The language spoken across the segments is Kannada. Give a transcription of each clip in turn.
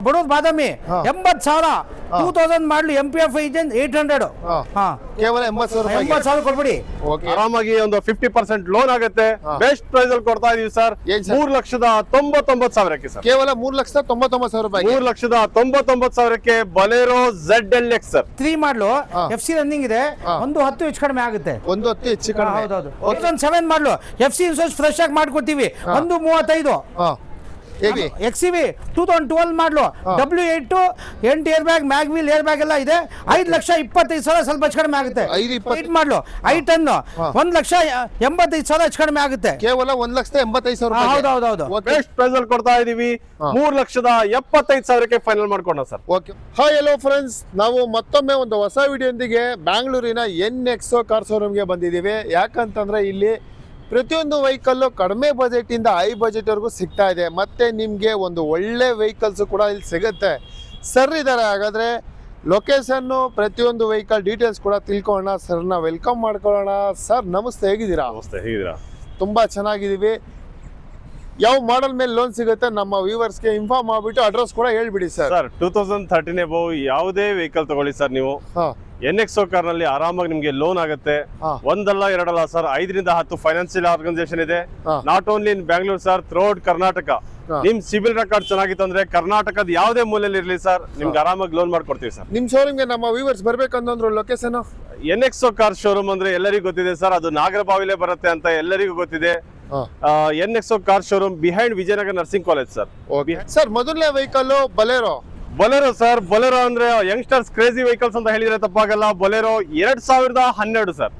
ಬಡೋದು ಬಾದಾಮಿ 80,000 2000 ಮಾಡಲು MPF ಇಂಜಿನ್ 800 ಕೇವಲ 80,000 ಕೊಡ್ಬಿಡಿ. ಆರಾಮಾಗಿ ಒಂದು 50% ಲೋನ್ ಆಗುತ್ತೆ. ಬೆಸ್ಟ್ ಪ್ರೈಸ್ ಅಲ್ಲಿ ಕೊಡ್ತಾ ಇದೀವಿ ಸರ್. 3,99,000 ಸರ್. ಕೇವಲ 3,99,000 ರೂಪಾಯಿ. 3,99,000 ಬಲೇರೋ ZLX ಸರ್. 3 ಮಾಡಲು FC ರನ್ನಿಂಗ್ ಇದೆ. 110 ಹೆಚ್ಚು ಕಡಿಮೆ ಆಗುತ್ತೆ. 110 ಹೆಚ್ಚು ಕಡಿಮೆ. ಹೌದೌದು. 2007 ಮಾಡಲು FC ಇನ್ಶೂರೆನ್ಸ್ ಫ್ರೆಶ್ ಆಗಿ ಮಾಡ್ಕೊಡ್ತೀವಿ. 135. XCV 2012 ಮಾಡಲು W8 8 air bag mag wheel air bag ಎಲ್ಲ ಇದೆ. 5,25,000 ಸ್ವಲ್ಪ ಹೆಚ್ಚು ಕಡಿಮೆ ಆಗುತ್ತೆ. 8 ಮಾಡಲು I10 1,85,000 ಹೆಚ್ಚು ಕಡಿಮೆ ಆಗುತ್ತೆ. ಕೇವಲ 1,85,000 ರೂಪಾಯಿ. ಹೌದೌದು. ಬೆಸ್ಟ್ ಪ್ರೈಸ್ ಅಲ್ಲಿ ಕೊಡ್ತಾ ಇದೀವಿ. 3,75,000 ಫೈನಲ್ ಮಾಡ್ಕೊಂಡ sir. Okay. Hi hello friends, ನಾವು ಮತ್ತೊಮ್ಮೆ ಒಂದು ಹೊಸ ವಿಡಿಯೋದೊಂದಿಗೆ ಬ್ಯಾಂಗ್ಳೂರಿನ NXO ಕಾರ್ ಶೋರೂಮ್ಗೆ ಬಂದಿದ್ದೀವಿ. ಯಾಕಂತಂದ್ರೆ ಇಲ್ಲಿ ಪ್ರತಿಯೊಂದು ವೆಹಿಕಲ್ಲು ಕಡಿಮೆ ಬಜೆಟಿಂದ ಹೈ ಬಜೆಟ್ವರೆಗೂ ಸಿಗ್ತಾ ಇದೆ. ಮತ್ತು ನಿಮಗೆ ಒಂದು ಒಳ್ಳೆ ವೆಹಿಕಲ್ಸು ಕೂಡ ಇಲ್ಲಿ ಸಿಗುತ್ತೆ. ಸರ್ ಇದ್ದಾರೆ, ಹಾಗಾದರೆ ಲೊಕೇಶನ್ನು ಪ್ರತಿಯೊಂದು ವೆಹಿಕಲ್ ಡೀಟೇಲ್ಸ್ ಕೂಡ ತಿಳ್ಕೊಳ್ಳೋಣ. ಸರ್ನ ವೆಲ್ಕಮ್ ಮಾಡ್ಕೊಳ್ಳೋಣ. ಸರ್ ನಮಸ್ತೆ, ಹೇಗಿದ್ದೀರಾ? ನಮಸ್ತೆ, ಹೇಗಿದ್ದೀರಾ? ತುಂಬ ಚೆನ್ನಾಗಿದ್ದೀವಿ. ಯಾವ ಮಾಡಲ್ ಮೇಲೆ ಲೋನ್ ಸಿಗುತ್ತೆ ನಮ್ಮ ವ್ಯೂವರ್ಸ್ಗೆ ಇನ್ಫಾರ್ಮ್ ಮಾಡಿಬಿಟ್ಟು ಅಡ್ರೆಸ್ ಕೂಡ ಹೇಳ್ಬಿಡಿ ಸರ್. 2013 ಎಬೋ ಯಾವುದೇ ವೆಹಿಕಲ್ ತಗೊಳ್ಳಿ ಸರ್, ನೀವು NXO ಕಾರ್ ನಲ್ಲಿ ಆರಾಮಾಗಿ ನಿಮಗೆ ಲೋನ್ ಆಗುತ್ತೆ. ಒಂದಲ್ಲ ಎರಡಲ್ಲ ಸರ್, 5 ರಿಂದ 10 ಫೈನಾನ್ಸಿಯಲ್ ಆರ್ಗನೈಸೇಷನ್ ಇದೆ. Not only in Bangalore sir, throughout Karnataka. ನಿಮ್ ಸಿಬಿಲ್ ರೆಕಾರ್ಡ್ ಚೆನ್ನಾಗಿತ್ತು ಅಂದ್ರೆ ಕರ್ನಾಟಕದ ಯಾವುದೇ ಮೂಲೆಯಲ್ಲಿ ಇರಲಿ ಸರ್, ನಿಮ್ಗೆ ಆರಾಮಾಗಿ ಲೋನ್ ಮಾಡ್ಕೊಡ್ತೀವಿ ಸರ್. ನಿಮ್ ಶೋರೂಮ್ಗೆ ನಮ್ಮ ವ್ಯೂವರ್ಸ್ ಬರ್ಬೇಕಂತಂದ್ರು ಲೊಕೇಶನ್ NXO ಕಾರ್ ಶೋರೂಮ್ ಅಂದ್ರೆ ಎಲ್ಲರಿಗೂ ಗೊತ್ತಿದೆ ಸರ್, ಅದು ನಾಗರಬಾವಿಲೇ ಬರುತ್ತೆ ಅಂತ ಎಲ್ಲರಿಗೂ ಗೊತ್ತಿದೆ. NXO car showroom behind Vijayanagara nursing college sir. Sir ಮೊದಲನೇ ವೆಹಿಕಲ್ ಬೊಲೆರೋ ಸರ್. ಬೊಲೆರೋ ಅಂದ್ರೆ ಯಂಗ್ಸ್ಟರ್ಸ್ ಕ್ರೇಜಿ ವೆಹಿಕಲ್ಸ್ ಅಂತ ಹೇಳಿದ್ರೆ ತಪ್ಪಾಗಲ್ಲ. Bolero 2012 sir.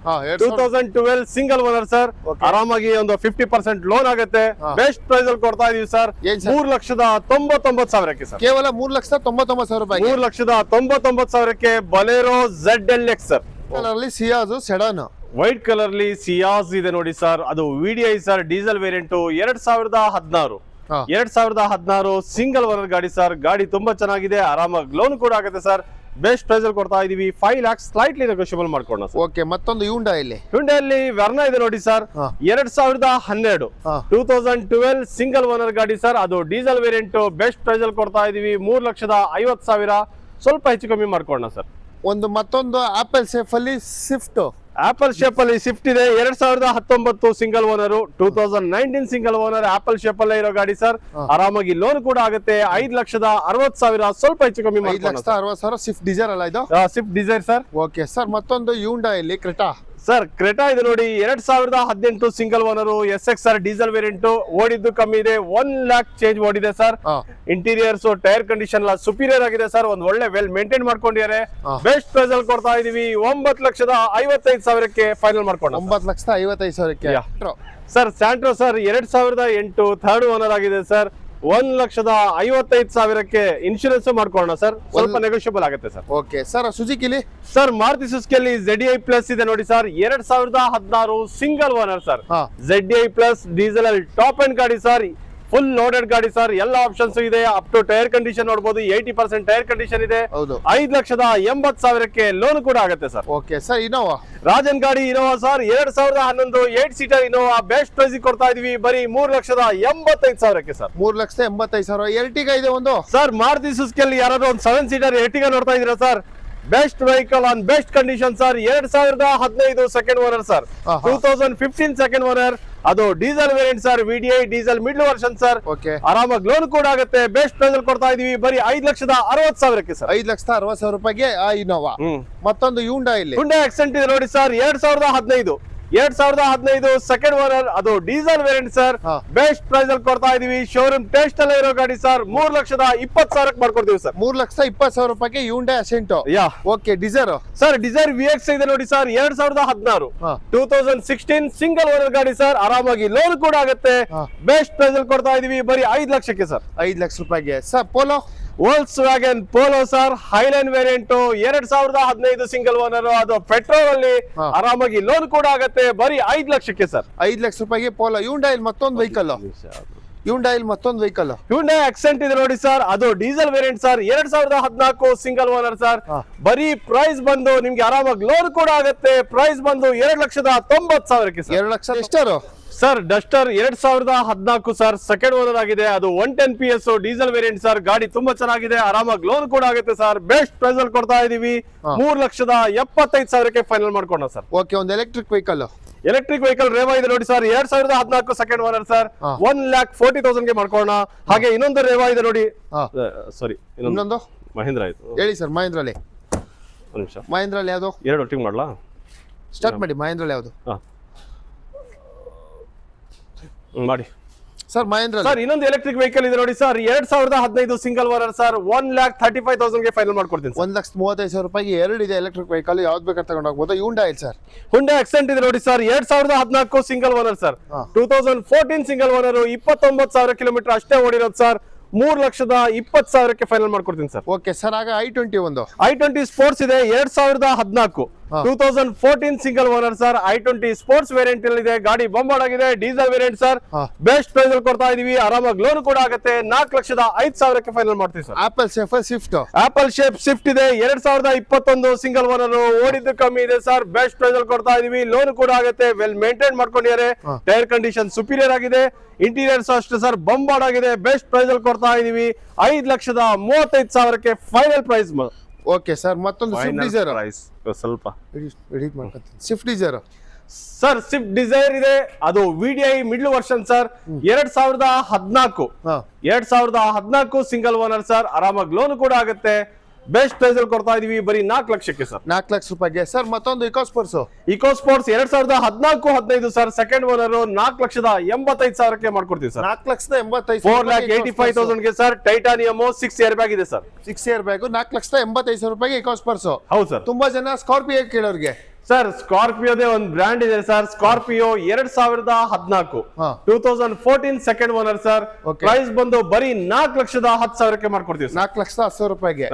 2012 single owner sir. ಆರಾಮಾಗಿ ಒಂದು 50% ಲೋನ್ ಆಗುತ್ತೆ. ಬೆಸ್ಟ್ ಪ್ರೈಸ್ ಅಲ್ಲಿ ಕೊಡ್ತಾ ಇದೀವಿ ಸರ್. 3,99,000 ಸರ್. ಕೇವಲ 3,99,000 ರೂಪಾಯಿ. 3,99,000 ಬೊಲೆರೋ ZLX ಸರ್. ಕಲರ್ಲಿ ಸಿಯಾಜ್ ಸೆಡಾನ್. ವೈಟ್ ಕಲರ್ ಲಿ ಸಿಯಾಸ್ ಇದೆ ನೋಡಿ ಸರ್. ಅದು VDI sir, diesel variant. 2016 single owner ಗಾಡಿ ಸರ್. ಗಾಡಿ ತುಂಬಾ ಚೆನ್ನಾಗಿದೆ, ಆರಾಮಾಗಿ ಲೋನ್ ಕೂಡ ಆಗುತ್ತೆ ಸರ್. ಬೆಸ್ಟ್ ಪ್ರೈಸ್ ಅಲ್ಲಿ ಕೊಡ್ತಾ ಇದೀವಿ. 5 lakhs ಸ್ಲೈಟ್ಲಿ ನೆಗೋಷಿಯಬಲ್ ಮಾಡ್ಕೊಳ್ಳೋಣ ಸರ್. ಓಕೆ. ಮತ್ತೊಂದು ಹ್ಯುಂಡೈಯಲ್ಲಿ ವರ್ನಾ ಇದೆ ನೋಡಿ ಸರ್. 2012 2012 ಸಿಂಗಲ್ ಓನರ್ ಗಾಡಿ ಸರ್. ಅದು ಡೀಸೆಲ್ ವೇರಿಯಂಟ್. ಬೆಸ್ಟ್ ಪ್ರೈಸ್ ಅಲ್ಲಿ ಕೊಡ್ತಾ ಇದೀವಿ. 3,50,000 ಸ್ವಲ್ಪ ಹೆಚ್ಚು ಕಮ್ಮಿ ಮಾಡ್ಕೊಳ್ಳೋಣ ಸರ್. ಮತ್ತೊಂದು ಆಪಲ್ ಶೇಪ್ ಅಲ್ಲಿ ಸ್ವಿಫ್ಟ್. ಆಪಲ್ ಶೇಪ್ ಅಲ್ಲಿ ಸ್ವಿಫ್ಟ್ ಇದೆ. 2019 single owner. 2019 single owner apple shape ಅಲ್ಲೇ ಇರೋ ಗಾಡಿ ಸರ್. ಆರಾಮಾಗಿ ಲೋನ್ ಕೂಡ ಆಗುತ್ತೆ. 5,60,000 ಸ್ವಲ್ಪ ಹೆಚ್ಚು ಕಮ್ಮಿ ಮಾಡಿ. 5,60,000 ಸ್ವಿಫ್ಟ್ ಡಿಸೈರ್ ಅಲ್ಲ ಇದು? Swift Dzire sir. Okay sir. ಮತ್ತೊಂದು ಹ್ಯುಂಡೈಯಲ್ಲಿ ಕ್ರೆಟಾ ಸರ್. ಕ್ರೆಟಾ ಇದೆ ನೋಡಿ. 2018 single owner. SXR diesel variant. ಓಡಿದ್ದು ಕಮ್ಮಿ ಇದೆ. 1 lakh ಚೇಂಜ್ ಓಡಿದೆ ಸರ್. ಇಂಟೀರಿಯರ್ಸ್, ಟೈರ್ ಕಂಡೀಷನ್ ಎಲ್ಲ ಸುಪೀರಿಯರ್ ಆಗಿದೆ ಸರ್. ಒಂದು ಒಳ್ಳೆ ವೆಲ್ ಮೇಂಟೈನ್ ಮಾಡ್ಕೊಂಡಿದ್ದಾರೆ. ಬೆಸ್ಟ್ ಪ್ರೈಸ್ ಅಲ್ಲಿ ಕೊಡ್ತಾ ಇದೀವಿ. 9,55,000 ಫೈನಲ್ ಮಾಡ್ಕೊಂಡು. 9,55,000 sir. Santro sir. 2008 third owner ಆಗಿದೆ ಸರ್. 1,55,000 ಇನ್ಶೂರೆನ್ಸ್ ಮಾಡ್ಕೊಳ್ಳೋಣ ಸರ್. ಸ್ವಲ್ಪ ನೆಗೋಷಿಯಬಲ್ ಆಗುತ್ತೆ sir. Okay sir. ಸುಜುಕಿಲಿ sir, Maruti ಸುಜುಕಿಯಲ್ಲಿ ZDI ಪ್ಲಸ್ ಇದೆ ನೋಡಿ sir. 2016 single owner sir. ZDI plus diesel ಅಲ್ಲಿ ಟಾಪ್ ಅಂಡ್ ಗಾಡಿ ಸರ್. ಫುಲ್ ಲೋಡೆಡ್ ಗಾಡಿ ಸರ್. ಎಲ್ಲ ಆಪ್ಷನ್ಸ್ ಇದೆ. ಅಪ್ ಟು ಟೈರ್ ಕಂಡೀಷನ್ ನೋಡಬಹುದು. 80% ಟೈರ್ ಕಂಡೀಷನ್ ಇದೆ. 5,80,000 ಲೋನ್ ಕೂಡ ಆಗುತ್ತೆ sir. Okay sir. Innova Rajan ಗಾಡಿ Innova sir. 2011 8 seater Innova. Best price ಕೊಡ್ತಾ ಇದೀವಿ. ಬರೀ 3,85,000 ಸರ್. 3,85,000. ಎರ್ಟಿಗಾ ಇದೆ ಒಂದು ಸರ್. ಮಾರುತಿ ಸುಜುಕಿಯಲ್ಲಿ ಯಾರಾದ್ರೂ ಒಂದು 7 ಸೀಟರ್ ಎರ್ಟಿಗಾ ನೋಡ್ತಾ ಇದೀರಾ sir? Best vehicle on best condition sir. 2015 second owner sir. 2015 second owner. ಅದು diesel variant sir. VDI diesel middle version sir. ಆರಾಮಾಗಿ ಲೋನ್ ಕೂಡ ಆಗುತ್ತೆ. ಬೆಸ್ಟ್ ಪ್ರೈಸ್ ಅಲ್ಲಿ ಕೊಡ್ತಾ ಇದೀವಿ. ಬರೀ 5,60,000 ಸರ್. 5,60,000 ರೂಪಾಯಿಗೆ ಇನೋವಾ. ಮತ್ತೊಂದು ಹ್ಯುಂಡೈ ಆಕ್ಸೆಂಟ್ ಇದೆ ನೋಡಿ ಸರ್. 2015 second owner. ಅದು diesel variant sir. Best price ಅಲ್ಲಿ ಕೊಡ್ತಾ ಇದೀವಿ. ಶೋರೂಮ್ ಟೆಸ್ಟ್ ಅಲ್ಲೇ ಇರೋ ಗಾಡಿ ಸರ್. 3,20,000 ಮಾಡ್ಕೊಡ್ತೀವಿ ಸರ್. 3,20,000 ರೂಪಾಯಿಗೆ Hyundai Accent. Okay. Dzire sir. Dzire VX ಇದೆ ನೋಡಿ ಸರ್. 2016 2016 ಸಿಂಗಲ್ ಓನರ್ ಗಾಡಿ ಸರ್. ಆರಾಮಾಗಿ ಲೋನ್ ಕೂಡ ಆಗುತ್ತೆ. ಬೆಸ್ಟ್ ಪ್ರೈಸ್ ಅಲ್ಲಿ ಕೊಡ್ತಾ ಇದೀವಿ. ಬರೀ 5 ಲಕ್ಷಕ್ಕೆ ಸರ್. 5 ಲಕ್ಷ ರೂಪಾಯಿಗೆ sir. Polo Volkswagen Polo sir. Highline variant. 2015 single owner. ಅದು ಪೆಟ್ರೋಲ್ ಅಲ್ಲಿ ಆರಾಮಾಗಿ ಲೋನ್ ಕೂಡ ಆಗುತ್ತೆ. ಬರೀ 5 ಲಕ್ಷಕ್ಕೆ ಸರ್. 5 ಲಕ್ಷ ರೂಪಾಯಿಗೆ ಪೋಲೋ. ಹ್ಯುಂಡೈ ಮತ್ತೊಂದು ವೆಹಿಕಲ್. ಹ್ಯುಂಡೈ ಆಕ್ಸೆಂಟ್ ಇದೆ ನೋಡಿ ಸರ್. ಅದು diesel variant sir. 2014 single owner sir. ಬರೀ ಪ್ರೈಸ್ ಬಂದು ನಿಮ್ಗೆ ಆರಾಮಾಗಿ ಲೋನ್ ಕೂಡ ಆಗುತ್ತೆ. ಪ್ರೈಸ್ ಬಂದು 2,90,000 ಸರ್. 2 ಲಕ್ಷ ಎಷ್ಟಾರು sir Duster 2014 sir second owner ಆಗಿದೆ. ಅದು 110 PS ಡೀಸೆಲ್ ವೇರಿಯಂಟ್ ಸರ್. ಗಾಡಿ ತುಂಬಾ ಚೆನ್ನಾಗಿದೆ, ಆರಾಮಾಗಿ ಲೋನ್ ಕೂಡ ಆಗುತ್ತೆ ಸರ್. ಬೆಸ್ಟ್ ಪ್ರೈಸ್ ಅಲ್ಲಿ ಕೊಡ್ತಾ ಇದೀವಿ. 3,75,000ಕ್ಕೆ ಫೈನಲ್ ಮಾಡ್ಕೊಂಡ ಸರ್. ಓಕೆ, ಒಂದು ಎಲೆಕ್ಟ್ರಿಕ್ ವೆಹಿಕಲ್ ರೇವಾ ಇದೆ ನೋಡಿ ಸರ್, 2014 ಸೆಕೆಂಡ್ ಓನರ್ ಸರ್. 1,40,000ಗೆ ಮಾಡ್ಕೋಣ. ಹಾಗೆ ಇನ್ನೊಂದು ರೇವಾ ಇದೆ ನೋಡಿ, ಸಾರಿ ಇನ್ನೊಂದು ಮಹೀಂದ್ರ ಆಯ್ತು. ಹೇಳಿ ಸರ್. ಮಹೇಂದ್ರಲ್ಲಿ ಒಂದು ನಿಮಿಷ, ಮಹೇಂದ್ರಲ್ಲಿ ಯಾವುದು ಎರಡು ಒಟ್ಟಿಗೆ ಮಾಡ್ಲಾ? ಸ್ಟಾರ್ಟ್ ಮಾಡಿ. ಮಹೇಂದ್ರಲ್ಲಿ ಯಾವುದು ಮಾಡಿ ಸರ್? ಮಹೇಂದ್ರ ಸರ್ ಇನ್ನೊಂದು ಎಲೆಕ್ಟ್ರಿಕ್ ವೆಹಿಕಲ್ ಇದೆ ನೋಡಿ ಸರ್, 2015 ಸಿಂಗಲ್ ಓನರ್ ಸರ್. 1,35,000ಗೆ ಫೈನಲ್ ಮಾಡ್ಕೊಡ್ತೀನಿ. 1,35,000 ರೂಪಾಯಿಗೆ ಎರಡು ಇದೆ ಎಲೆಕ್ಟ್ರಿಕ್ ವೆಹಿಕಲ್. ಯಾವ್ದು ಬೇಕಾದ್ರೆ ತಗೊಂಡು ಹೋಗ್ಬೋದು. Hyundai sir. Hyundai Accent ಇದೆ ನೋಡಿ sir, 2014 single owner sir. 2014 single owner, 29,000 kilometre ಅಷ್ಟೇ ಓಡಿರೋದು ಸರ್. 3,20,000ಕ್ಕೆ ಫೈನಲ್ ಮಾಡ್ಕೊಡ್ತೀನಿ ಸರ್. Okay sir. ಆಗ i20 ಒಂದು i20 ಸ್ಪೋರ್ಟ್ಸ್ ಇದೆ, 2014 2014 single owner sir. i20 sports variant ಅಲ್ಲಿ ಇದೆ. ಗಾಡಿ ಬಂಬಾರ್ಡ್ ಆಗಿದೆ, diesel variant sir. Best price ಅಲ್ಲಿ ಕೊಡ್ತಾ ಇದೀವಿ, ಆರಾಮಾಗಿ ಲೋನ್ ಕೂಡ ಆಗುತ್ತೆ. 4,05,000ಕ್ಕೆ ಫೈನಲ್ ಮಾಡ್ತೀವಿ sir. Apple shape Swift, apple shape Swift ಇದೆ, 2021 ಸಿಂಗಲ್ ಓನರ್, ಓಡಿದ್ದು ಕಮ್ಮಿ ಇದೆ ಸರ್. ಬೆಸ್ಟ್ ಪ್ರೈಸ್ ಅಲ್ಲಿ ಕೊಡ್ತಾ ಇದೀವಿ, ಲೋನ್ ಕೂಡ ಆಗುತ್ತೆ. ವೆಲ್ ಮೇಂಟೈನ್ ಮಾಡ್ಕೊಂಡಿದ್ದಾರೆ, ಟೈರ್ ಕಂಡೀಷನ್ ಸುಪೀರಿಯರ್ ಆಗಿದೆ, ಇಂಟೀರಿಯರ್ಸ್ ಅಷ್ಟೇ ಸರ್ ಬಂಬಾರ್ಡ್ ಆಗಿದೆ. ಬೆಸ್ಟ್ ಪ್ರೈಸ್ ಅಲ್ಲಿ ಕೊಡ್ತಾ ಇದೀವಿ, 5,35,000ಕ್ಕೆ ಫೈನಲ್ ಪ್ರೈಸ್. Okay sir. ಮತ್ತೊಂದು ಸ್ವಿಫ್ಟ್ ಡಿಸೈರ್ ಸ್ವಲ್ಪ ಎಡಿಟ್ ಮಾಡ್ಕೊತೀನಿ. Swift Dzire sir, Swift Dzire ಇದೆ, ಅದು VDI middle version sir. 2014 single owner sir. ಆರಾಮಾಗಿ ಲೋನ್ ಕೂಡ ಆಗುತ್ತೆ. ಬೆಸ್ಟ್ ಪ್ರೈಸ್ ಅಲ್ಲಿ ಕೊಡ್ತಾ ಇದೀವಿ, ಬರೀ 4 ಲಕ್ಷಕ್ಕೆ ಸರ್. 4 ಲಕ್ಷ ರೂಪಾಯಿಗೆ ಸರ್. ಮತ್ತೊಂದು Eco Sports 2014-15 sir second owner. 4,85,000ಕ್ಕೆ ಮಾಡ್ಕೊಡ್ತೀವಿ ಸರ್. 4,85,000 4,85,000ಗೆ ಸರ್. ಟೈಟಾನಿಯಮ್ 6 ಏರ್ ಬ್ಯಾಗ್ ಇದೆ ಸರ್. 6 ಏರ್ ಬ್ಯಾಗ್ 4,85,000 ರೂಪಾಯಿಗೆ ಇಕೋ ಸ್ಪೋರ್ಟ್ಸ್. ಹೌದು ಸರ್. ತುಂಬಾ ಜನ ಸ್ಕಾರ್ಪಿಯೋ ಕೇಳೋರಿಗೆ ಸರ್, ಸ್ಕಾರ್ಪಿಯೋದೇ ಒಂದು ಬ್ರ್ಯಾಂಡ್ ಇದೆ sir. Scorpio 2014 2014 second owner sir. Price ಬಂದು ಬರೀ 4,10,000ಕ್ಕೆ ಮಾಡ್ಕೊಡ್ತೀವಿ. 4,10,000 ರೂಪಾಯಿಗೆ.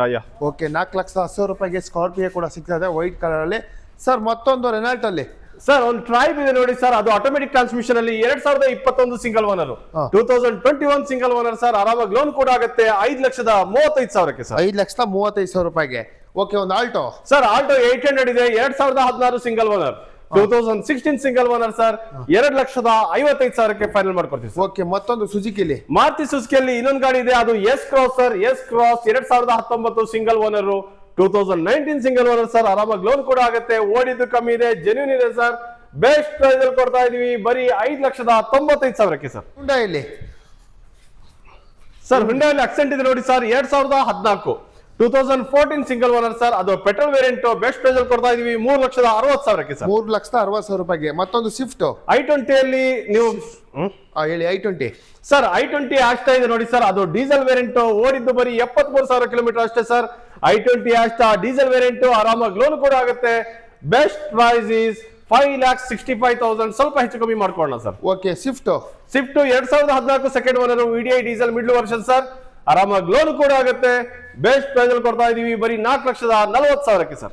ಓಕೆ, 4,10,000 ರೂಪಾಯಿಗೆ ಸ್ಕಾರ್ಪಿಯೋ ಕೂಡ ಸಿಗ್ತದೆ ವೈಟ್ ಕಲರ್ ಅಲ್ಲಿ ಸರ್. ಮತ್ತೊಂದು ರೆನಾಲ್ಟ್ ಅಲ್ಲಿ ಸರ್ ಒಂದು ಟ್ರೈಬ್ ಇದೆ ನೋಡಿ ಸರ್, ಅದು ಆಟೋಮೆಟಿಕ್ ಟ್ರಾನ್ಸ್ಮಿಷನ್ ಅಲ್ಲಿ 2021 single owner. 2021 single owner sir. ಆರಾಮಾಗಿ ಲೋನ್ ಕೂಡ ಆಗುತ್ತೆ. 5,35,000ಕ್ಕೆ ಸರ್. 5,35,000 ರೂಪಾಯಿಗೆ. ಓಕೆ, ಒಂದು ಆಲ್ಟೋ ಸರ್. ಆಲ್ಟೋ 800 ಇದೆ, 2016 single owner. 2016 single owner sir. 2,55,000ಕ್ಕೆ ಫೈನಲ್ ಮಾಡ್ಕೊಡ್ತೀವಿ. ಓಕೆ, ಮತ್ತೊಂದು ಸುಜುಕಿಲಿ ಮಾರುತಿ ಸುಜುಕಿಯಲ್ಲಿ ಇನ್ನೊಂದು ಗಾಡಿ ಇದೆ, ಅದು S Cross sir. S Cross 2019 single owner. 2019 single owner sir. ಆರಾಮಾಗಿ ಲೋನ್ ಕೂಡ ಆಗುತ್ತೆ. ಓಡಿದ್ದು ಕಮ್ಮಿ ಇದೆ, ಜೆನ್ಯೂನ್ ಇದೆ ಸರ್. ಬೆಸ್ಟ್ ಪ್ರೈಸ್ ಅಲ್ಲಿ ಕೊಡ್ತಾ ಇದೀವಿ, ಬರೀ 5,95,000ಕ್ಕೆ ಸರ್. Hyundai ಇಲ್ಲಿ ಸರ್ Hyundai ಅಕ್ಸೆಂಟ್ ಇದೆ ನೋಡಿ ಸರ್, 2014 2014 ಸಿಂಗಲ್ ಓನರ್ ಸರ್. ಅದು ಪೆಟ್ರೋಲ್ ವೇರಿಯಂಟ್. ಬೆಸ್ಟ್ ಪ್ರೈಸ್ ಅಲ್ಲಿ ಕೊಡ್ತಾ ಇದೀವಿ, 3,60,000ಕ್ಕೆ ಸರ್. 3,60,000 ರೂಪಾಯಿಗೆ. ಮತ್ತೊಂದು ಸ್ವಿಫ್ಟ್ i20 ಅಲ್ಲಿ ನೀವು ಹೇಳಿ. i20 sir. i20 ಆಗ್ತಾ ಇದೆ ನೋಡಿ ಸರ್, ಅದು ಡೀಸೆಲ್ ವೇರಿಯಂಟ್. ಓಡಿದ್ದು ಬರೀ 73,000 ಕಿಲೋಮೀಟರ್ ಅಷ್ಟೇ sir. i20 Asta diesel variant. ಆರಾಮಾಗಿ ಲೋನ್ ಕೂಡ ಆಗುತ್ತೆ. Best price is 5,65,000. ಸ್ವಲ್ಪ ಹೆಚ್ಚು ಕಮ್ಮಿ ಮಾಡ್ಕೊಳ್ಳೋಣ sir. Okay, Swift 2014 second owner, VDI diesel middle version sir. ಆರಾಮಾಗಿ ಲೋನ್ ಕೂಡ ಆಗುತ್ತೆ. ಬೆಸ್ಟ್ ಪ್ರೈಸ್ ಅಲ್ಲಿ ಕೊಡ್ತಾ ಇದೀವಿ, ಬರೀ 4,40,000ಕ್ಕೆ ಸರ್.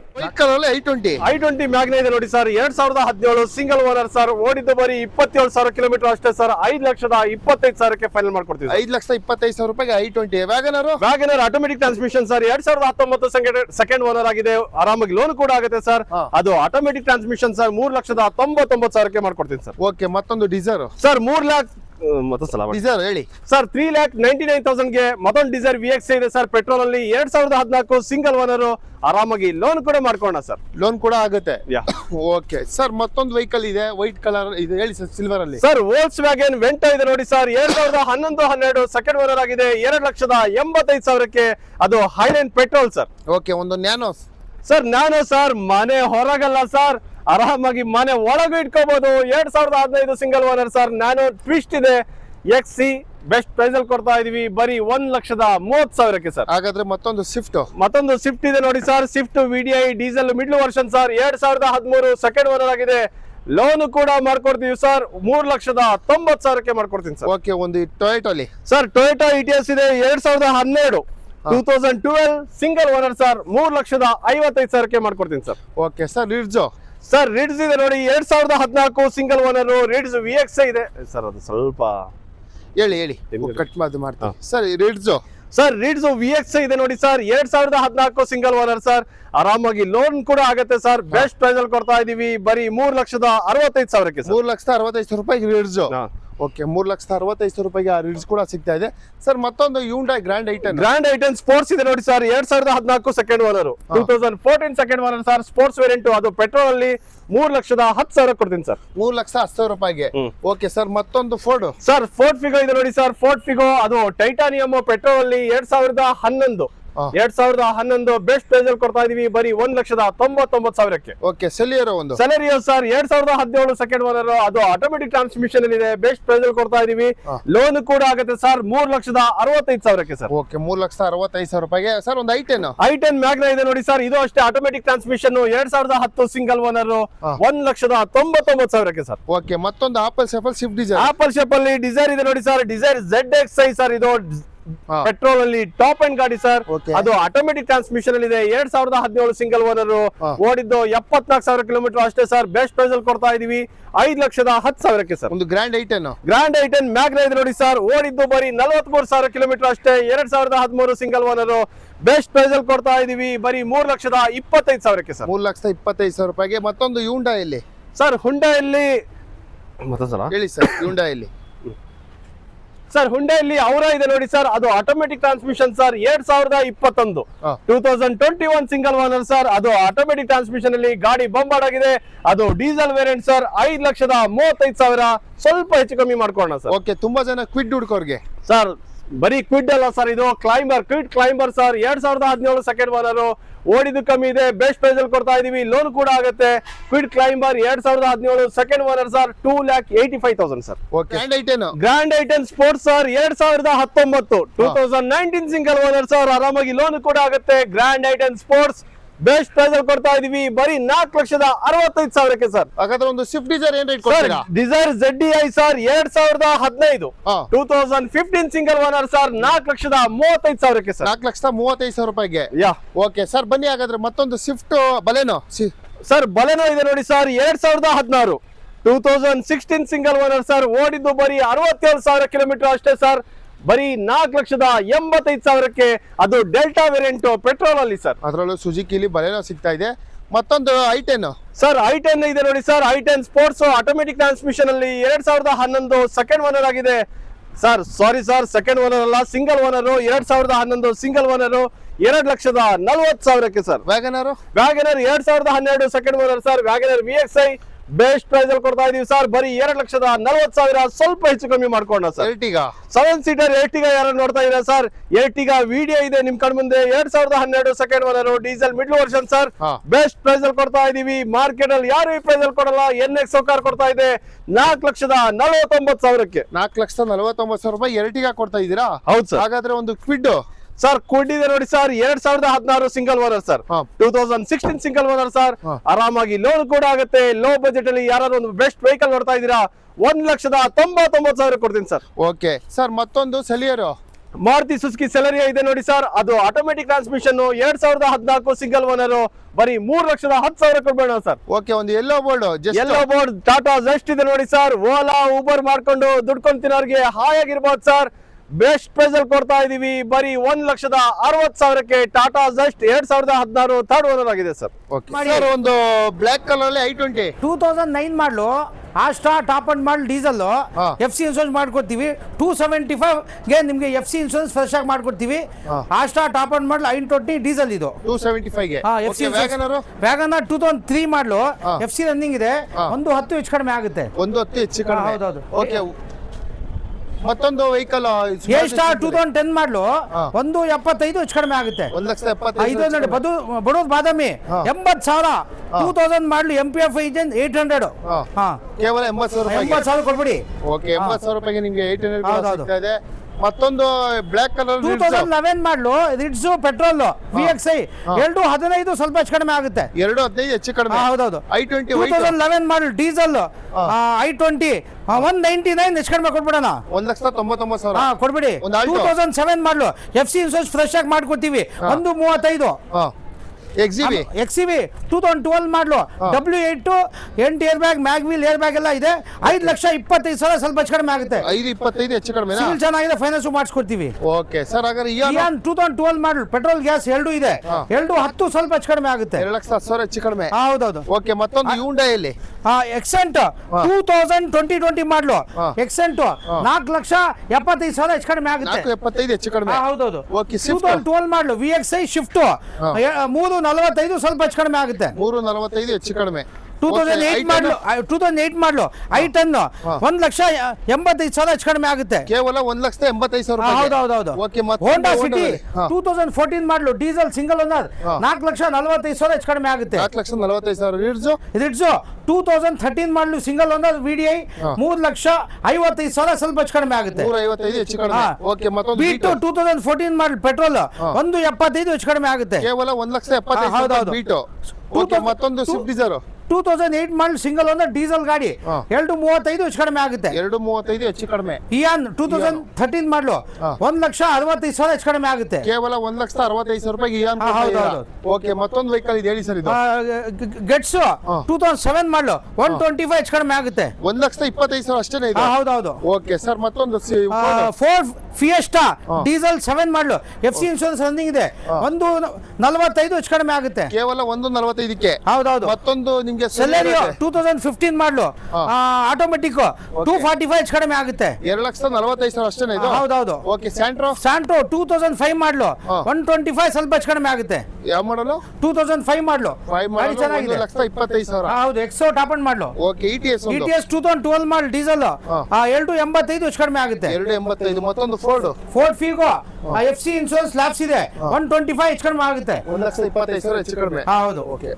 i20 ಮ್ಯಾಗ್ನ ಇದೆ ನೋಡಿ ಸರ್, 2017 ಸಿಂಗಲ್ ಓನರ್ ಸರ್. ಓಡಿದ್ದು ಬರೀ 27,000 ಕಿಲೋಮೀಟರ್ ಅಷ್ಟೇ ಸರ್. 5,25,000ಕ್ಕೆ ಫೈನಲ್ ಮಾಡ್ಕೊಡ್ತೀವಿ. 5,25,000 ರೂಪಾಯಿಗೆ i20. WagonR automatic transmission sir. 2019 second owner ಆಗಿದೆ. ಆರಾಮಾಗಿ ಲೋನ್ ಕೂಡ ಆಗುತ್ತೆ ಸರ್. ಅದು ಆಟೋಮೆಟಿಕ್ ಟ್ರಾನ್ಸ್ಮಿಷನ್ ಸರ್. 3,99,000ಕ್ಕೆ ಮಾಡ್ಕೊಡ್ತೀನಿ ಸರ್. ಓಕೆ, ಮತ್ತೊಂದು ಡಿಸೈರ್ ಸರ್. 3 ಲಾಖ ಡಿಸೈರ್ ಹೇಳಿ ಸರ್. 3,99,000ಗೆ ಮತ್ತೊಂದು ಡಿಸೈರ್ VX ಇದೆ ಸರ್. ಪೆಟ್ರೋಲ್ ಅಲ್ಲಿ 2014 ಸಿಂಗಲ್ ಓನರ್. ಆರಾಮಾಗಿ ಲೋನ್ ಕೂಡ ಮಾಡ್ಕೋಣ ಸರ್. ಲೋನ್ ಕೂಡ ಆಗುತ್ತೆ. Okay sir. ಮತ್ತೊಂದು ವೆಹಿಕಲ್ ಇದೆ ವೈಟ್ ಕಲರ್ ಇದೆ, ಹೇಳಿ ಸರ್. ಸಿಲ್ವರ್ ಅಲ್ಲಿ ಸರ್ ವೋಲ್ಕ್ಸ್ ವ್ಯಾಗನ್ ವೆಂಟೋ ಇದೆ ನೋಡಿ ಸರ್. 2011-12 ಸೆಕೆಂಡ್ ಓನರ್ ಆಗಿದೆ. 2,85,000ಕ್ಕೆ. ಅದು ಹೈಲೈನ್ ಪೆಟ್ರೋಲ್ ಸರ್. ಓಕೆ, ಒಂದು ನ್ಯಾನೋ ಸರ್. ನ್ಯಾನೋ ಸರ್, ಮನೆ ಹೊರಗಲ್ಲ ಸರ್, ಆರಾಮಾಗಿ ಮನೆ ಒಳಗೂ ಇಟ್ಕೋಬಹುದು. 2015 single owner sir. Nano twist ಇದೆ, XC. ಬೆಸ್ಟ್ ಪ್ರೈಸ್ ಅಲ್ಲಿ ಕೊಡ್ತಾ ಇದೀವಿ, ಬರೀ 1,30,000ಕ್ಕೆ ಸರ್. ಹಾಗಾದ್ರೆ ಮತ್ತೊಂದು ಸ್ವಿಫ್ಟ್ ಇದೆ ನೋಡಿ sir. Swift VDI diesel middle version sir. 2013 second owner ಆಗಿದೆ. ಲೋನ್ ಕೂಡ ಮಾಡ್ಕೊಡ್ತೀವಿ ಸರ್. 3,90,000ಕ್ಕೆ ಮಾಡ್ಕೊಡ್ತೀನಿ ಸರ್. ಓಕೆ, ಒಂದು ಟೊಯೋಟೋಲಿ ಸರ್. ಟೊಯೋಟಾ ETS ಇದೆ, 2012 2012 ಸಿಂಗಲ್ ಓನರ್ ಸರ್. 3,55,000ಕ್ಕೆ ಮಾಡ್ಕೊಡ್ತೀನಿ ಸರ್. Okay sir. ರಿಡ್ಸ್ ಇದೆ ನೋಡಿ, 2014 ಸಿಂಗಲ್ ಓನರ್. ರಿಡ್ಸ್ VX ಇದೆ ಸರ್. ಅದು ಸ್ವಲ್ಪ ಹೇಳಿ ಕಟ್ ಮಾಡ್ತೀನಿ ಸರ್. ಸರ್ ರೀಡ್ಸ್ VX ಇದೆ ನೋಡಿ ಸರ್ 2014 ಸಿಂಗಲ್ ಓನರ್ ಸರ್. ಆರಾಮಾಗಿ ಲೋನ್ ಕೂಡ ಆಗುತ್ತೆ ಸರ್. ಬೆಸ್ಟ್ ಪ್ರೈಸ್ ಅಲ್ಲಿ ಕೊಡ್ತಾ ಇದೀವಿ ಬರೀ 3,65,000ಕ್ಕೆ. 3,65,000 ರೂಪಾಯಿಗೆ ರೀಡ್ಸ್. ಓಕೆ, 3,65,000 ರೂಪಾಯಿಗೆ ಆ ರೀಡ್ಸ್ ಕೂಡ ಸಿಗ್ತಾ ಇದೆ ಸರ್. ಮತ್ತೊಂದು Hyundai ಗ್ರ್ಯಾಂಡ್ ಐಟನ್ ಸ್ಪೋರ್ಟ್ಸ್ ಇದೆ ನೋಡಿ sir 2014 second owner, 2014 second owner sir. Sports variant, ಅದು ಪೆಟ್ರೋಲ್ ಅಲ್ಲಿ 3,10,000 ಕೊಡ್ತೀನಿ ಸರ್. 3,10,000 ರೂಪಾಯಿಗೆ. ಓಕೆ ಸರ್, ಮತ್ತೊಂದು ಫೋರ್ಡ್ ಸರ್ ಫೋರ್ಡ್ ಫಿಗೋ ಇದೆ ನೋಡಿ ಸರ್. ಫೋರ್ಡ್ ಫಿಗೋ ಅದು ಟೈಟಾನಿಯಂ ಪೆಟ್ರೋಲ್ ಅಲ್ಲಿ 2011 ಬೆಸ್ಟ್ ಪ್ರೈಸ್ ಅಲ್ಲಿ ಕೊಡ್ತಾ ಇದೀವಿ ಬರೀ 1,99,000ಕ್ಕೆ. ಓಕೆ, ಸೆಲಿಯರೋ ಸರ್ 2017 ಸೆಕೆಂಡ್ ಓನರ್, ಅದು ಆಟೋಮೆಟಿಕ್ ಟ್ರಾನ್ಸ್ಮಿಷನ್ ಅಲ್ಲಿ ಇದೆ. ಬೆಸ್ಟ್ ಪ್ರೈಸ್ ಅಲ್ಲಿ ಕೊಡ್ತಾ ಇದೀವಿ. ಲೋನ್ ಕೂಡ ಆಗುತ್ತೆ ಸರ್ 3,65,000ಕ್ಕೆ ಸರ್. ಓಕೆ, 3,65,000 ರೂಪಾಯಿಗೆ ಸರ್. ಒಂದು ಐಟೆನ್ ಮ್ಯಾಗ್ನಾ ಇದೆ ನೋಡಿ ಸರ್. ಇದು ಅಷ್ಟೇ ಆಟೋಮೆಟಿಕ್ ಟ್ರಾನ್ಸ್ಮಿಷನ್, 2010 ಸಿಂಗಲ್ ಓನರ್, 1,99,000ಕ್ಕೆ ಸರ್. ಓಕೆ, ಮತ್ತೊಂದು ಆಪಲ್ ಶೇಪ್ ಅಲ್ಲಿ ಡಿಸೈರ್ ಇದೆ ನೋಡಿ ಸರ್. Dzire ZXi sir. ಇದು ಪೆಟ್ರೋಲ್ ಅಲ್ಲಿ ಟಾಪ್ ಅಂಡ್ ಗಾಡಿ ಸರ್. ಅದು ಆಟೋಮೆಟಿಕ್ ಟ್ರಾನ್ಸ್ಮಿಷನ್ ಅಲ್ಲಿ ಇದೆ. 2017 ಸಿಂಗಲ್ ಓನರ್, ಓಡಿದ್ದು 74,000 ಕಿಲೋಮೀಟರ್ ಅಷ್ಟೇ ಸರ್. ಬೆಸ್ಟ್ ಪ್ರೈಸ್ ಅಲ್ಲಿ ಕೊಡ್ತಾ ಇದೀವಿ 5,10,000ಕ್ಕೆ ಸರ್. ಒಂದು ಗ್ರ್ಯಾಂಡ್ ಐಟನ್ ಮ್ಯಾಗ್ನಾ ಇದೆ ನೋಡಿ ಸರ್. ಓಡಿದ್ದು ಬರೀ 43,000 ಕಿಲೋಮೀಟರ್ ಅಷ್ಟೇ. 2013 ಸಿಂಗಲ್ ಓನರ್. ಬೆಸ್ಟ್ ಪ್ರೈಸ್ ಅಲ್ಲಿ ಕೊಡ್ತಾ ಇದೀವಿ ಬರೀ 3,25,000ಕ್ಕೆ ಸರ್. 3,25,000 ರೂಪಾಯಿಗೆ. ಮತ್ತೊಂದು Hyundai ಇಲ್ಲಿ ಸರ್. ಹುಂಡಾಯಲ್ಲಿ ಹೇಳಿ ಸರ್. Hyundai ಇಲ್ಲಿ ಅವರ ಇದೆ ನೋಡಿ ಸರ್. ಅದು automatic transmission sir. 2021 2021 single owner sir. ಅದು ಆಟೋಮೆಟಿಕ್ ಟ್ರಾನ್ಸ್ಮಿಷನ್ ಅಲ್ಲಿ ಗಾಡಿ ಬಂಬಾರ್ಡ್ ಆಗಿದೆ. ಅದು ಡೀಸೆಲ್ ವೇರಿಯಂಟ್ ಸರ್. 5,35,000, ಸ್ವಲ್ಪ ಹೆಚ್ಚು ಕಮ್ಮಿ ಮಾಡ್ಕೊಳ್ಳೋಣ ಸರ್. ಓಕೆ, ತುಂಬಾ ಜನ ಕ್ವಿಡ್ ಹುಡ್ಕೋರ್ಗೆ ಸರ್. ಬರೀ ಕ್ವಿಡ್ ಅಲ್ಲ ಸರ್, ಇದು Kwid Climber sir. 2017 second owner, ಓಡಿದ್ದು ಕಮ್ಮಿ ಇದೆ. ಬೆಸ್ಟ್ ಪ್ರೈಸ್ ಅಲ್ಲಿ ಕೊಡ್ತಾ ಇದೀವಿ. ಲೋನ್ ಕೂಡ ಆಗುತ್ತೆ. Kwid Climber 2017 second owner sir. 2,85,000 sir. Grand i ten Sports sir. 2019 2019 single owner sir. ಆರಾಮಾಗಿ ಲೋನ್ ಕೂಡ ಆಗುತ್ತೆ. Grand i ten Sports best price ಅಲ್ಲಿ ಕೊಡ್ತಾ ಇದೀವಿ ಬರೀ 4,65,000ಕ್ಕೆ ಸರ್. ಹಾಗಾದ್ರೆ ಒಂದು ಸ್ವಿಫ್ಟ್ ಡಿಸೈರ್ ಏನ್ ರೇಟ್ ಕೊಡ್ತೀರಾ? Dzire ZDI sir 2015 2015 single owner sir. 4,35,000ಕ್ಕೆ ಸರ್. 4,35,000 ರೂಪಾಯಿಗೆ. ಓಕೆ ಸರ್, ಬನ್ನಿ ಹಾಗಾದ್ರೆ ಮತ್ತೊಂದು ಸ್ವಿಫ್ಟ್ ಬಲೆನೋ ಸರ್. ಬಲೆನೋ ಇದೆ ನೋಡಿ ಸರ್. 2016 2016 single owner sir. ಓಡಿದ್ದು ಬರೀ 67,000 ಕಿಲೋಮೀಟರ್ ಅಷ್ಟೇ ಸರ್. ಬರೀ 4,85,000ಕ್ಕೆ. ಅದು ಡೆಲ್ಟಾ ವೇರಿಯಂಟ್ ಪೆಟ್ರೋಲ್ ಅಲ್ಲಿ ಸರ್. ಅದರಲ್ಲೂ ಸುಜುಕಿಲಿ ಬಲೆನೋ ಸಿಗ್ತಾ ಇದೆ. ಮತ್ತೊಂದು ಐಟೆನ್ ಸರ್. ಐಟೆನ್ ಇದೆ ನೋಡಿ sir. I ten Sports automatic transmission ಅಲ್ಲಿ 2011 ಸೆಕೆಂಡ್ ಓನರ್ ಆಗಿದೆ sir. Sorry sir, second owner ಅಲ್ಲ, ಸಿಂಗಲ್ ಓನರ್. 2011 ಸಿಂಗಲ್ ಓನರ್, 2,40,000ಕ್ಕೆ sir. Wagon R 2012 second owner sir. Wagon R VXi best price ಅಲ್ಲಿ ಕೊಡ್ತಾ ಇದೀವಿ ಸರ್. ಬರೀ 2,40,000, ಸ್ವಲ್ಪ ಹೆಚ್ಚು ಕಮ್ಮಿ ಮಾಡ್ಕೊಂಡ ಸರ್. 7 ಸೀಟರ್ ಎರ್ಟಿಗಾ ಯಾರು ನೋಡ್ತಾ ಇದ್ದೀರಾ ಸರ್? ಎರ್ಟಿಗಾ ವಿಡಿಯೋ ಇದೆ ನಿಮ್ ಕಣ್ ಮುಂದೆ. 2012 second owner, diesel middle version sir. Best price ಅಲ್ಲಿ ಕೊಡ್ತಾ ಇದೀವಿ. ಮಾರ್ಕೆಟ್ ಅಲ್ಲಿ ಯಾರು ಈ ಪ್ರೈಸ್ ಅಲ್ಲಿ ಕೊಡಲ್ಲ. NXO ಕಾರ್ ಕೊಡ್ತಾ ಇದೆ 4,49,000ಕ್ಕೆ. 4,49,000 ರೂಪಾಯಿ ಎರ್ಟಿಗಾ ಕೊಡ್ತಾ ಇದೀರಾ? ಹೌದು ಸರ್. ಹಾಗಾದ್ರೆ ಒಂದು ಕ್ವಿಡ್ ಸರ್ ಕೊಟ್ಟಿದೆ ನೋಡಿ sir. 2016 single owner sir. 2016 single owner sir. ಆರಾಮಾಗಿ ಲೋನ್ ಕೂಡ ಆಗುತ್ತೆ. ಲೋ ಬಜೆಟ್ ಅಲ್ಲಿ ಯಾರಾದ್ರೂ ಒಂದು ಬೆಸ್ಟ್ ವೆಹಿಕಲ್ ನೋಡ್ತಾ ಇದೀರಾ, 1,99,000 ಕೊಡ್ತೀನಿ ಸರ್. ಓಕೆ ಸರ್, ಮತ್ತೊಂದು ಸೆಲಿಯರೋ ಮಾರುತಿ ಸುಜುಕಿ ಸೆಲೆರಿಯೋ ಇದೆ ನೋಡಿ ಸರ್. ಅದು ಆಟೋಮೆಟಿಕ್ ಟ್ರಾನ್ಸ್ಮಿಷನ್, 2014 ಸಿಂಗಲ್ ಓನರ್. ಬರೀ 3,10,000 ಕೊಡ್ಬೇಡ ಸರ್. ಓಕೆ, ಒಂದು ಎಲ್ಲೋ ಬೋರ್ಡ್ ಟಾಟಾ ಜಸ್ಟ್ ಇದೆ ನೋಡಿ ಸರ್. ಓಲಾ ಊಬರ್ ಮಾಡ್ಕೊಂಡು ದುಡ್ಕೊಂಡು ತಿನ್ನೋರ್ಗೆ ಹಾಯಾಗಿರ್ಬೋದು ಸರ್. ಬೆಸ್ಟ್ ಪ್ರೈಸ್ ಅಲ್ಲಿ ಕೊಡ್ತಾ ಇದೀವಿ ಬರೀ 1,60,000ಕ್ಕೆ. ಟಾಟಾ ಜಸ್ಟ್ 2016 ಥರ್ಡ್ ಓನರ್ ಆಗಿದೆ ಸರ್. ಒಂದು ಬ್ಲಾಕ್ ಕಲರ್ ಅಲ್ಲಿ i20 2009 ಮಾಡಲು Astra top and model diesel FC insurance ಮಾಡ್ಕೊಡ್ತೀವಿ. 275ಗೆ ನಿಮಗೆ FC ಇನ್ಶೂರೆನ್ಸ್ ಫ್ರೆಶ್ ಆಗಿ ಮಾಡ್ಕೊಡ್ತೀವಿ. Astra top and model i20 diesel ಇದು 275ಗೆ. ವ್ಯಾಗನರ್ 2003 ಮಾಡಲು FC ರನ್ನಿಂಗ್ ಇದೆ. 1,10 ಹೆಚ್ಚು ಕಡಿಮೆ ಆಗುತ್ತೆ. 1,10 ಹೆಚ್ಚು ಕಡಿಮೆ. ಹೌದೌದು. ಓಕೆ, ಮತ್ತೊಂದು ವೆಹಿಕಲ್ A-Star 2010 ಮಾಡಲು 1,75 ಹೆಚ್ಚು ಕಡಿಮೆ ಆಗುತ್ತೆ. 1,75,000. ಬಡೋದು ಬಾದಾಮಿ 80,000. 2000 ಮಾಡಲು MPF ಇಂಜಿನ್ 800. ಕೇವಲ 80,000 ಕೊಡ್ಬಿಡಿ. ಓಕೆ, 80,000 ರೂಪಾಯಿಗೆ ನಿಮಗೆ 800 ಸಿಗ್ತಾ ಇದೆ. ಮತ್ತೊಂದು ಬ್ಲಾಕ್ ಕಲರ್ 2011 ಮಾಡಲು ರಿಡ್ಸ್ ಪೆಟ್ರೋಲ್ VXi 2,15 ಸ್ವಲ್ಪ ಹೆಚ್ಚು ಕಡಿಮೆ ಆಗುತ್ತೆ. 2,15 ಹೆಚ್ಚು ಕಡಿಮೆ. ಹೌದೌದು. i20 2011 ಮಾಡಲು ಡೀಸೆಲ್ i20 199 ಹೆಚ್ಚು ಕಡಿಮೆ ಕೊಡ್ಬಿಡೋಣ. 1,99,000 ಕೊಡ್ಬಿಡಿ. 2007 ಮಾಡಲು FC ಇನ್ಶೂರೆನ್ಸ್ ಫ್ರೆಶ್ ಆಗಿ ಮಾಡ್ಕೊಡ್ತೀವಿ. 1,35. ಎಕ್ಸಿವಿ ಎಕ್ಸಿವಿ 2012 ಮಾಡಲು W8 8 air bag mag wheel air bag ಎಲ್ಲ ಇದೆ 5,25,000 ಸ್ವಲ್ಪ ಹೆಚ್ಚು ಕಡಿಮೆ ಆಗುತ್ತೆ 5,25,000 ಹೆಚ್ಚು ಕಡಿಮೆ ಸಿವಿಲ್ ಚೆನ್ನಾಗಿದೆ ಫೈನಾನ್ಸ್ ಮಾಡಿಸ್ಕೊಡ್ತೀವಿ ಓಕೆ ಸರ್ ಹಾಗಾದ್ರೆ ಇಯಾನ್ 2012 ಮಾಡಲ್ ಪೆಟ್ರೋಲ್ ಗ್ಯಾಸ್ ಎರಡು ಇದೆ ಎರಡು 10 ಸ್ವಲ್ಪ ಹೆಚ್ಚು ಕಡಿಮೆ ಆಗುತ್ತೆ 2,10,000 ಹೆಚ್ಚು ಕಡಿಮೆ ಹೌದೌದು ಓಕೆ ಮತ್ತೊಂದು ಹ್ಯುಂಡೈಯಲ್ಲಿ ಎಕ್ಸೆಂಟ್ 2020 ಮಾಡಲು ಎಕ್ಸೆಂಟ್ 4,75,000 ಹೆಚ್ಚು ಕಡಿಮೆ ಆಗುತ್ತೆ 4,75,000 ಹೆಚ್ಚು ಕಡಿಮೆ ಹೌದೌದು ಓಕೆ ಸ್ವಿಫ್ಟ್ 2012 ಮಾಡಲು VXI ಶಿಫ್ಟ್ 3,45 ಸ್ವಲ್ಪ ಹೆಚ್ಚು ಕಡಿಮೆ ಆಗುತ್ತೆ 3,45 ಹೆಚ್ಚು ಕಡಿಮೆ 2008 ಮಾಡಲು I10 1,85,000 ಹೆಚ್ಚು ಕಡಿಮೆ ಆಗುತ್ತೆ ಕೇವಲ 1,85,000 ಹೌದೌದು ಓಕೆ ಮತ್ತೆ ಹೋಂಡಾ ಸಿಟಿ 2014 ಮಾಡಲು ಡೀಸೆಲ್ ಸಿಂಗಲ್ ಓನರ್ 4,45,000 ಹೆಚ್ಚು ಕಡಿಮೆ ಆಗುತ್ತೆ 4,45,000 ರಿಡ್ಜು 2013 ಮಾಡಲು ಸಿಂಗಲ್ ಓನರ್ VDI 3,55,000 ಸ್ವಲ್ಪ ಹೆಚ್ಚು ಕಡಿಮೆ ಆಗುತ್ತೆ 155 ಹೆಚ್ಚು ಕಡಿಮೆ ಓಕೆ ಮತ್ತೊಂದು ಬೀಟು 2014 ಮಾಡಲು ಪೆಟ್ರೋಲ್ 1,75 ಹೆಚ್ಚು ಕಡಿಮೆ ಆಗುತ್ತೆ ಕೇವಲ 1,75,000 ಬೀಟು ಓಕೆ ಮತ್ತೊಂದು Swift Dzire 2008 model single owner diesel ಗಾಡಿ 2,35 ಹೆಚ್ಚು ಕಡಿಮೆ ಆಗುತ್ತೆ 2,35 ಹೆಚ್ಚು ಕಡಿಮೆ ಇಯಾನ್ 2013 ಮಾಡಲು 1,65,000 ಹೆಚ್ಚು ಕಡಿಮೆ ಆಗುತ್ತೆ ಕೇವಲ 1,65,000 ಇಯಾನ್ ಓಕೆ ಮತ್ತೊಂದು ವೆಹಿಕಲ್ ಇದೆ ಹೇಳಿ ಸರ್ ಇದು ಗೆಟ್ಸ್ 2007 ಮಾಡಲು 125 ಹೆಚ್ಚು ಕಡಿಮೆ ಆಗುತ್ತೆ 1,25,000 ಅಷ್ಟೇನೆ ಇದೆ ಹೌದೌದು ಓಕೆ ಸರ್ ಮತ್ತೊಂದು ಫೋರ್ಡ್ ಫಿಯೆಸ್ಟಾ ಡೀಸೆಲ್ 7 ಮಾಡಲು FC ಇನ್ಶೂರೆನ್ಸ್ ರನ್ನಿಂಗ್ ಇದೆ 1,45 ಹೆಚ್ಚು ಕಡಿಮೆ ಆಗುತ್ತೆ ಕೇವಲ 1,45ಕ್ಕೆ ಹೌದೌದು ಮತ್ತೊಂದು ನಿಮ್ಗೆ ಸೆಲೆರಿಯೋ 2015 ಮಾಡಲು ಆಟೋಮೆಟಿಕ್ 245 ಹೆಚ್ಚು ಕಡಿಮೆ ಆಗುತ್ತೆ 2,45,000 ಅಷ್ಟೇನೆ ಇದು ಹೌದೌದು ಓಕೆ ಸ್ಯಾಂಟ್ರೋ 2005 ಮಾಡಲು 125 ಸ್ವಲ್ಪ ಹೆಚ್ಚು ಕಡಿಮೆ ಆಗುತ್ತೆ ಯಾವ ಮಾಡಲು 2005 ಮಾಡಲು 5 ಗಾಡಿ ಚೆನ್ನಾಗಿದೆ 1,25,000 ಹೌದು ಎಕ್ಸೋ ಟಾಪ್ ಅಂಡ್ ಮಾಡಲು ಓಕೆ ETS 2012 ಮಾಡಲ್ ಡೀಸೆಲ್ 285 ಹೆಚ್ಚು ಕಡಿಮೆ ಆಗುತ್ತೆ 285 ಮತ್ತೊಂದು Ford Figo FC insurance labs ಇದೆ 125 ಹೆಚ್ಚು ಕಡಿಮೆ ಆಗುತ್ತೆ 1,25,000 ಹೆಚ್ಚು ಕಡಿಮೆ ಹೌದು ಓಕೆ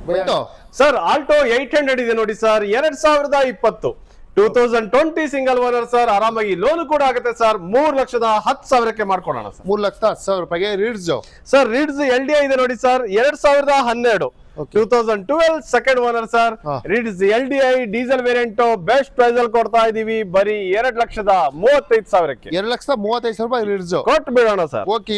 ಸರ್ ಆಲ್ಟೋ 800 ಇದೆ ನೋಡಿ ಸರ್ 2020 2020 ಸಿಂಗಲ್ ಓನರ್ ಸರ್ ಆರಾಮಾಗಿ ಲೋನ್ ಕೂಡ ಆಗುತ್ತೆ ಸರ್ 3,10,000ಕ್ಕೆ ಮಾಡ್ಕೊಡೋಣ ಸರ್ 3,10,000 ರೂಪಾಯಿಗೆ ರೀಡ್ಸ್ ಸರ್ ರೀಡ್ಸ್ LDI ಇದೆ ನೋಡಿ sir 2012 2012 second owner sir Ritz LDI diesel variant best price ಅಲ್ಲಿ ಕೊಡ್ತಾ ಇದೀವಿ ಬರೀ 2,35,000ಕ್ಕೆ 2,35,000 ರೂಪಾಯಿ ರೀಡ್ಸ್ ಕೊಟ್ಟು ಬಿಡೋಣ ಸರ್ ಓಕೆ